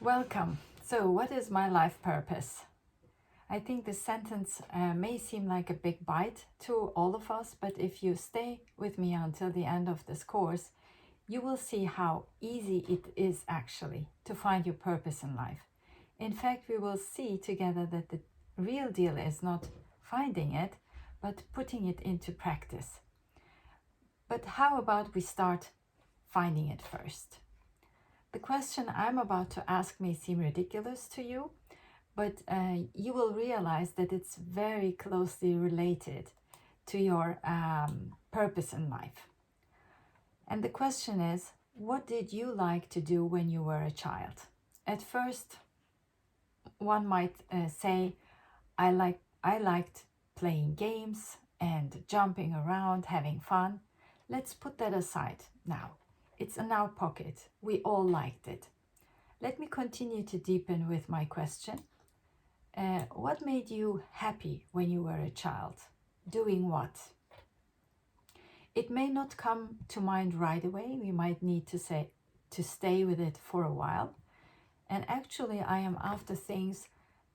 Welcome. So, what is my life purpose? I think this sentence may seem like a big bite to all of us, but if you stay with me until the end of this course, you will see how easy it is actually to find your purpose in life. In fact, we will see together that the real deal is not finding it, but putting it into practice. But how about we start finding it first? The question I'm about to ask may seem ridiculous to you, but you will realize that it's very closely related to your purpose in life. And the question is, what did you like to do when you were a child? At first, one might say, I liked playing games and jumping around, having fun. Let's put that aside now. It's in our pocket. We all liked it. Let me continue to deepen with my question. What made you happy when you were a child? Doing what? It may not come to mind right away. We might need to stay with it for a while. And actually, I am after things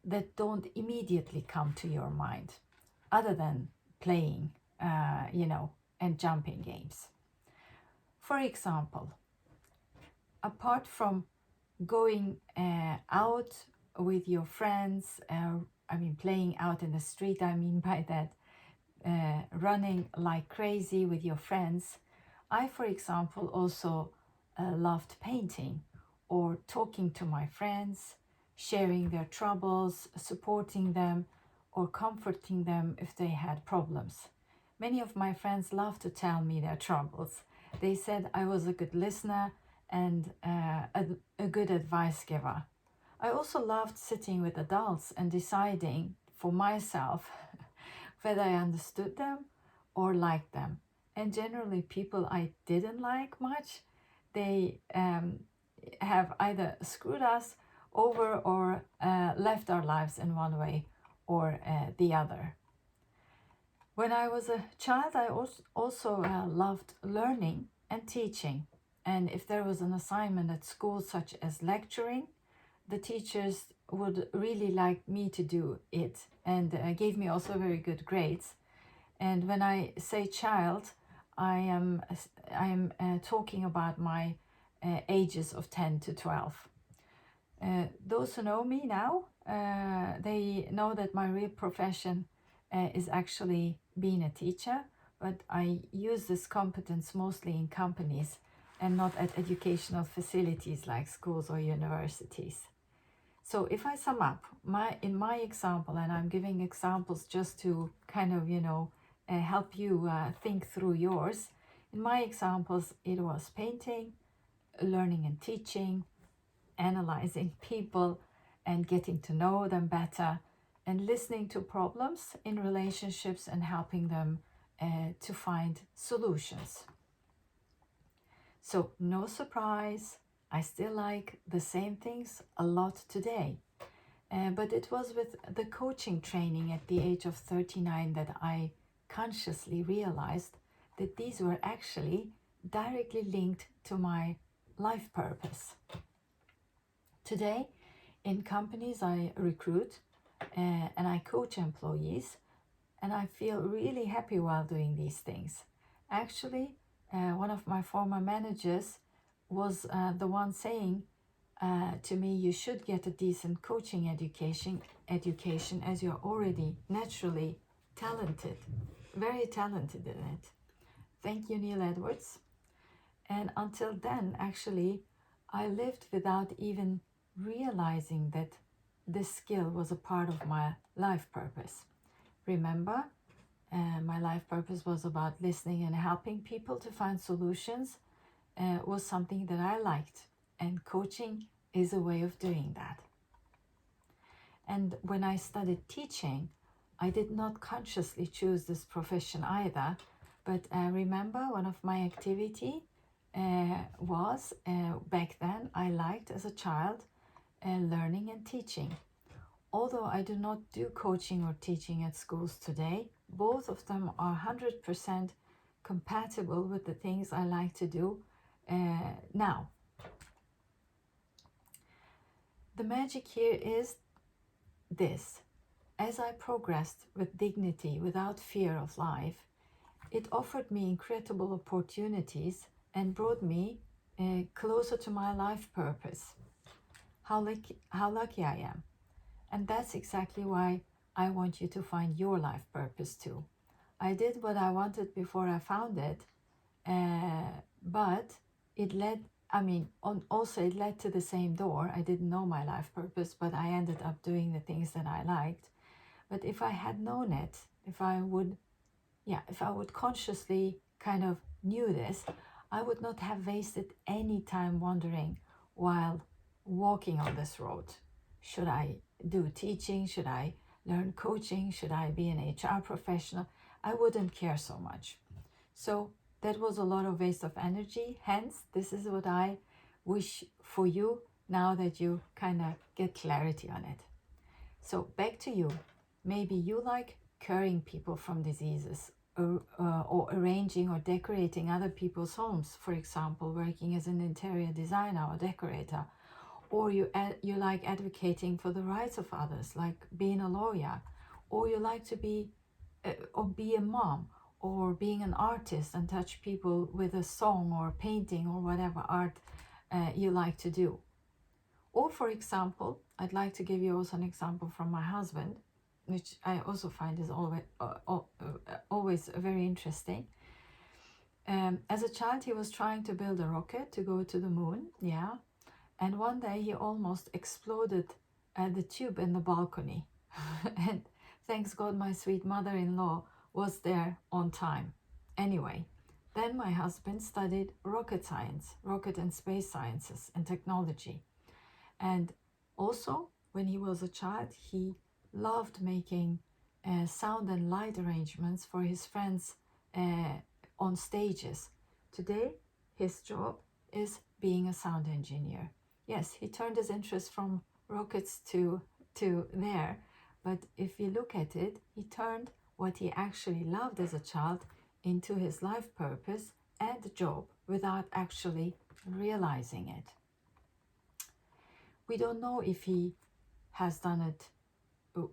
that don't immediately come to your mind, other than playing, and jumping games. For example, apart from going out with your friends, playing out in the street, I mean by that, running like crazy with your friends, I, for example, also loved painting or talking to my friends, sharing their troubles, supporting them, or comforting them if they had problems. Many of my friends loved to tell me their troubles. They said I was a good listener and a good advice giver. I also loved sitting with adults and deciding for myself whether I understood them or liked them. And generally, people I didn't like much, they have either screwed us over or left our lives in one way or the other. When I was a child, I also loved learning and teaching. And if there was an assignment at school, such as lecturing, the teachers would really like me to do it and gave me also very good grades. And when I say child, I am talking about my ages of 10 to 12. Those who know me now, they know that my real profession is actually being a teacher, but I use this competence mostly in companies and not at educational facilities like schools or universities. So if I sum up in my example, and I'm giving examples just to kind of, help you think through yours. In my examples, it was painting, learning and teaching, analyzing people and getting to know them better, and listening to problems in relationships and helping them to find solutions. So no surprise, I still like the same things a lot today. But it was with the coaching training at the age of 39 that I consciously realized that these were actually directly linked to my life purpose. Today, in companies, I recruit and I coach employees, and I feel really happy while doing these things. Actually, one of my former managers was the one saying to me, you should get a decent coaching education as you're already naturally talented, very talented in it. Thank you, Neil Edwards. And until then, actually, I lived without even realizing that this skill was a part of my life purpose. Remember, my life purpose was about listening and helping people to find solutions, was something that I liked, and coaching is a way of doing that. And when I studied teaching, I did not consciously choose this profession either, but remember, one of my activity was back then I liked as a child learning and teaching. Although I do not do coaching or teaching at schools today, both of them are 100% compatible with the things I like to do now. The magic here is this. As I progressed with dignity, without fear of life, it offered me incredible opportunities and brought me closer to my life purpose. How lucky I am. And that's exactly why I want you to find your life purpose too. I did what I wanted before I found it, but it led, also it led to the same door. I didn't know my life purpose, but I ended up doing the things that I liked. But if I had known it, if I would consciously kind of knew this, I would not have wasted any time wondering while walking on this road. Should I do teaching? Should I learn coaching? Should I be an HR professional? I wouldn't care so much. So that was a lot of waste of energy. Hence, this is what I wish for you now that you kind of get clarity on it. So back to you. Maybe you like curing people from diseases, or arranging or decorating other people's homes, for example, working as an interior designer or decorator. Or you like advocating for the rights of others, like being a lawyer. Or you like to be a mom, or being an artist and touch people with a song or painting or whatever art you like to do. Or for example, I'd like to give you also an example from my husband, which I also find is always very interesting. As a child, he was trying to build a rocket to go to the moon, and one day he almost exploded the tube in the balcony. And thanks God my sweet mother-in-law was there on time. Anyway, then my husband studied rocket science, rocket and space sciences and technology. And also, when he was a child, he loved making sound and light arrangements for his friends on stages. Today, his job is being a sound engineer. Yes, he turned his interest from rockets to there, but if you look at it, he turned what he actually loved as a child into his life purpose and job without actually realizing it. We don't know if he has done it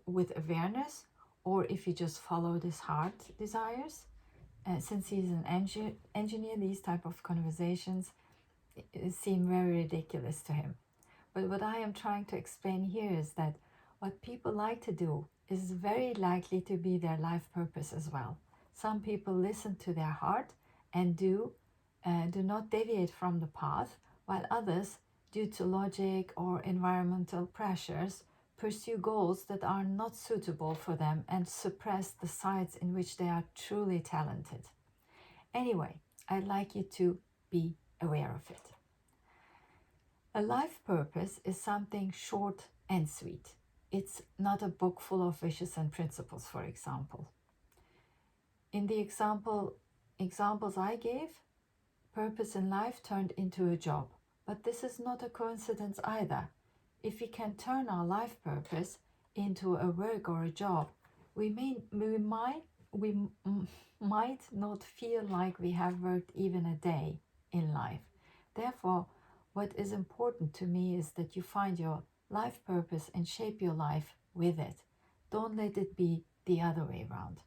with awareness or if he just followed his heart desires. Since he's an engineer, these type of conversations seem very ridiculous to him. But what I am trying to explain here is that what people like to do is very likely to be their life purpose as well. Some people listen to their heart and do not deviate from the path, while others, due to logic or environmental pressures, pursue goals that are not suitable for them and suppress the sides in which they are truly talented. Anyway, I'd like you to be aware of it. A life purpose is something short and sweet. It's not a book full of wishes and principles, for example. In the examples I gave, purpose in life turned into a job. But this is not a coincidence either. If we can turn our life purpose into a work or a job, we might not feel like we have worked even a day in life. Therefore, what is important to me is that you find your life purpose and shape your life with it. Don't let it be the other way around.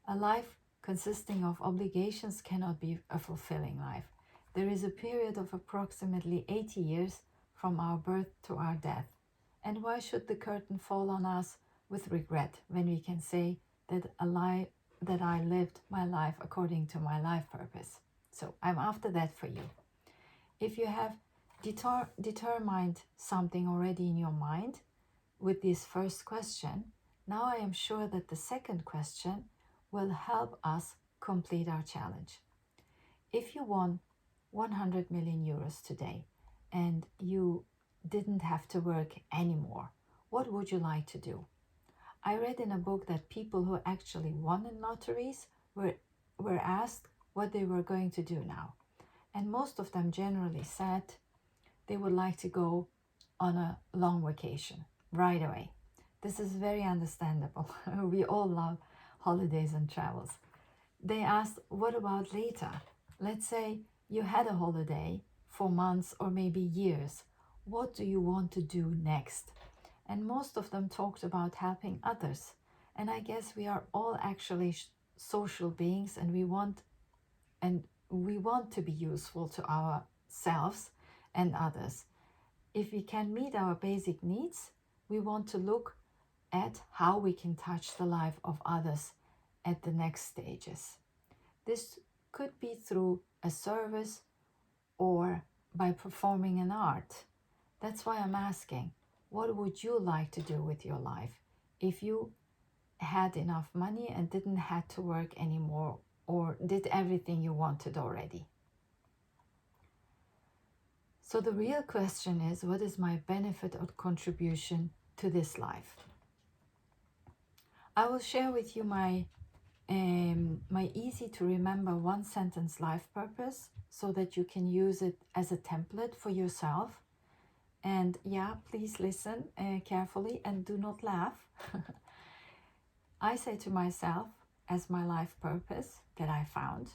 A life consisting of obligations cannot be a fulfilling life. There is a period of approximately 80 years from our birth to our death. And why should the curtain fall on us with regret when we can say that I lived my life according to my life purpose? So I'm after that for you. If you have determined something already in your mind with this first question, now I am sure that the second question will help us complete our challenge. If you won 100 million euros today and you didn't have to work anymore, what would you like to do? I read in a book that people who actually won in lotteries were asked what they were going to do now. And most of them generally said they would like to go on a long vacation right away. This is very understandable. We all love holidays and travels. They asked, what about later? Let's say you had a holiday for months or maybe years. what do you want to do next? And most of them talked about helping others. And I guess we are all actually social beings, and we want to be useful to ourselves and others. If we can meet our basic needs, we want to look at how we can touch the life of others at the next stages. This could be through a service or by performing an art. That's why I'm asking, what would you like to do with your life if you had enough money and didn't have to work anymore, or did everything you wanted already? So the real question is, what is my benefit or contribution to this life? I will share with you my easy to remember one sentence life purpose so that you can use it as a template for yourself. And yeah, please listen carefully and do not laugh. I say to myself, as my life purpose that I found,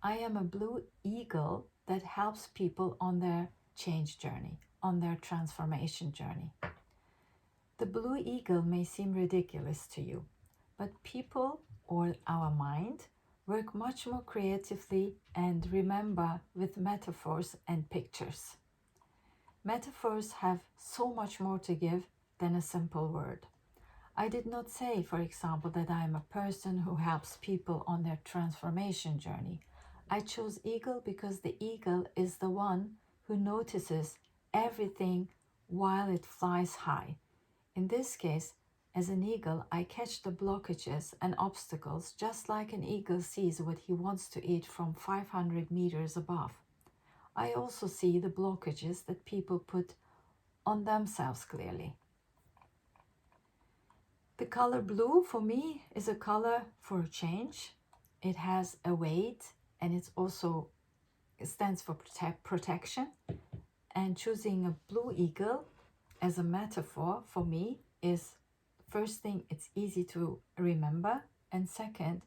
I am a blue eagle that helps people on their change journey, on their transformation journey. The blue eagle may seem ridiculous to you, but people, or our mind, work much more creatively and remember with metaphors and pictures. Metaphors have so much more to give than a simple word. I did not say, for example, that I am a person who helps people on their transformation journey. I chose eagle because the eagle is the one who notices everything while it flies high. In this case, as an eagle, I catch the blockages and obstacles just like an eagle sees what he wants to eat from 500 meters above. I also see the blockages that people put on themselves clearly. The color blue for me is a color for change. It has a weight, and it stands for protection. And choosing a blue eagle as a metaphor for me is, first thing, it's easy to remember, and second,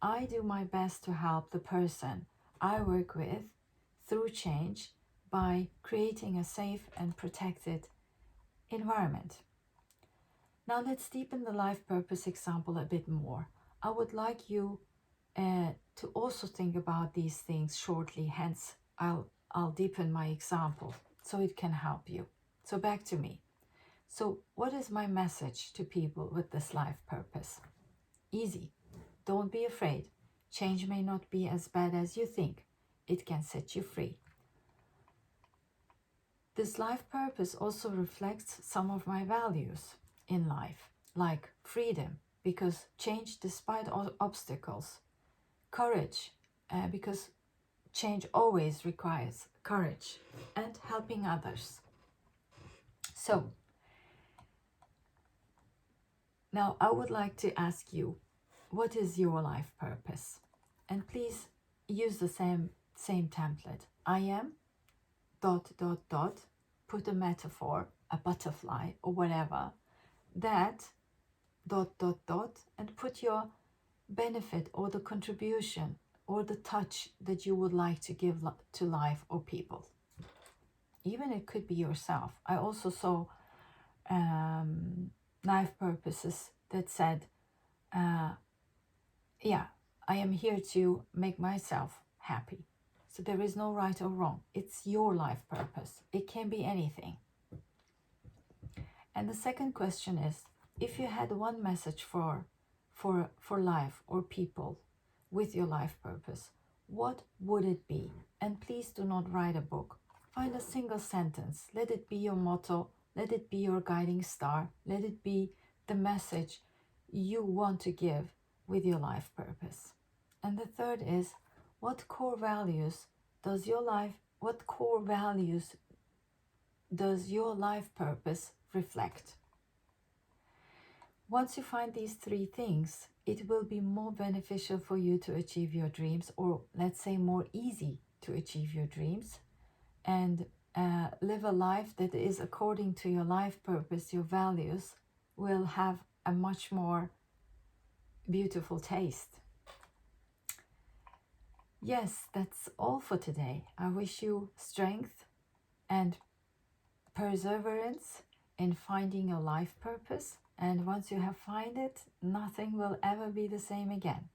I do my best to help the person I work with through change by creating a safe and protected environment. Now let's deepen the life purpose example a bit more. I would like you to also think about these things shortly, hence I'll deepen my example so it can help you. So back to me. So what is my message to people with this life purpose? Easy. Don't be afraid. Change may not be as bad as you think. It can set you free. This life purpose also reflects some of my values in life, like freedom, because change despite all obstacles, courage, because change always requires courage, and helping others. So, now I would like to ask you, what is your life purpose? And please use the same template. I am ... put a metaphor, a butterfly or whatever, that ... and put your benefit or the contribution or the touch that you would like to give to life or people. Even it could be yourself. I also saw life purposes that said, I am here to make myself happy. So there is no right or wrong. It's your life purpose. It can be anything. And the second question is, if you had one message for life or people with your life purpose, what would it be? And please do not write a book. Find a single sentence. Let it be your motto. Let it be your guiding star. Let it be the message you want to give with your life purpose. And the third is, what core values does your life purpose reflect? Once you find these three things, it will be more beneficial for you to achieve your dreams, or let's say more easy to achieve your dreams, and live a life that is according to your life purpose. Your values will have a much more beautiful taste. Yes, that's all for today. I wish you strength and perseverance in finding your life purpose. And once you have found it, nothing will ever be the same again.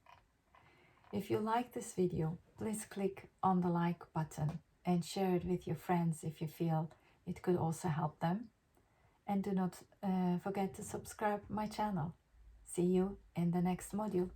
If you like this video, please click on the like button and share it with your friends if you feel it could also help them. And do not forget to subscribe my channel. See you in the next module.